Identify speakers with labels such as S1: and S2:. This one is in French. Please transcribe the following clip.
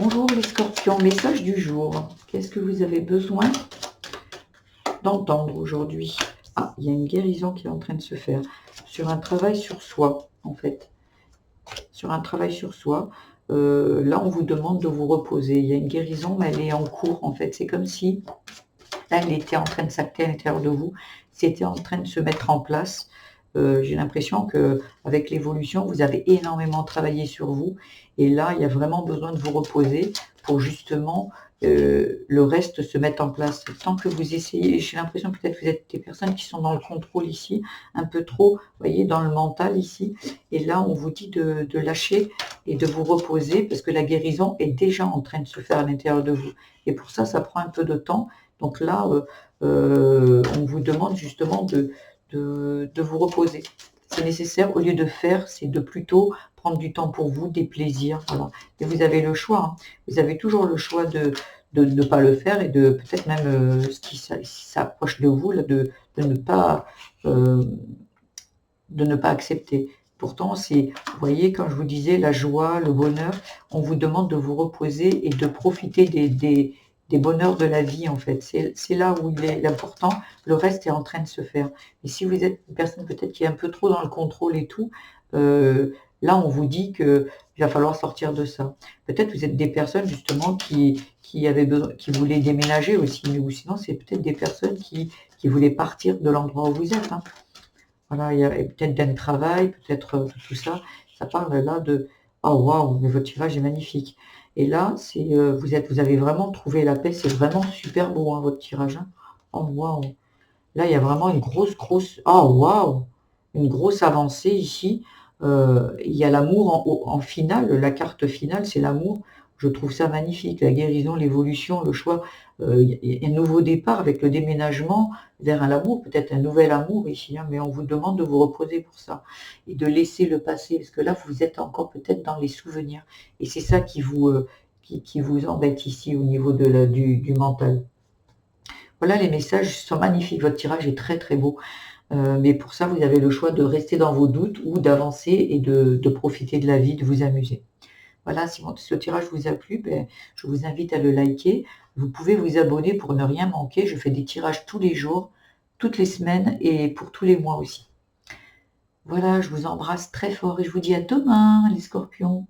S1: Bonjour les scorpions, message du jour. Qu'est-ce que vous avez besoin d'entendre aujourd'hui? Ah, il y a une guérison qui est en train de se faire sur un travail sur soi, en fait. Sur un travail sur soi. Là, on vous demande de vous reposer. Il y a une guérison, mais elle est en cours, en fait. C'est comme si, là, elle était en train de s'acter à l'intérieur de vous. C'était en train de se mettre en place. J'ai l'impression que avec l'évolution, vous avez énormément travaillé sur vous. Et là, il y a vraiment besoin de vous reposer pour justement le reste se mette en place. Tant que vous essayez, j'ai l'impression peut-être que vous êtes des personnes qui sont dans le contrôle ici, un peu trop, vous voyez, dans le mental ici. Et là, on vous dit de lâcher et de vous reposer parce que la guérison est déjà en train de se faire à l'intérieur de vous. Et pour ça, ça prend un peu de temps. Donc là, on vous demande justement de vous reposer. C'est nécessaire, au lieu de faire, c'est de plutôt prendre du temps pour vous, des plaisirs, voilà. Et vous avez le choix, hein. Vous avez toujours le choix de ne pas le faire et de peut-être même ce qui s'approche de vous, là, euh, de ne pas accepter. Pourtant, c'est, vous voyez, quand je vous disais la joie, le bonheur, on vous demande de vous reposer et de profiter des bonheurs de la vie, en fait. C'est là où il est important. Le reste est en train de se faire. Et si vous êtes une personne peut-être qui est un peu trop dans le contrôle et tout, là, on vous dit qu'il va falloir sortir de ça. Peut-être vous êtes des personnes justement qui avaient besoin, qui voulaient déménager aussi, ou sinon c'est peut-être des personnes qui voulaient partir de l'endroit où vous êtes, hein. Voilà, il y a peut-être d'un travail, peut-être tout ça. Ça parle là de oh waouh, mais votre tirage est magnifique. Et là, c'est vous avez vraiment trouvé la paix, c'est vraiment super beau, hein, votre tirage, hein. Oh waouh! Là, il y a vraiment une grosse oh waouh! Une grosse avancée ici. Il y a l'amour en finale, la carte finale, c'est l'amour. Je trouve ça magnifique, la guérison, l'évolution, le choix. Il y a un nouveau départ avec le déménagement vers un amour, peut-être un nouvel amour ici, hein, mais on vous demande de vous reposer pour ça et de laisser le passé, parce que là, vous êtes encore peut-être dans les souvenirs. Et c'est ça qui vous embête ici au niveau du mental. Voilà, les messages sont magnifiques. Votre tirage est très très beau. Mais pour ça, vous avez le choix de rester dans vos doutes ou d'avancer et de profiter de la vie, de vous amuser. Voilà, si ce tirage vous a plu, ben, je vous invite à le liker. Vous pouvez vous abonner pour ne rien manquer. Je fais des tirages tous les jours, toutes les semaines et pour tous les mois aussi. Voilà, je vous embrasse très fort et je vous dis à demain, les scorpions.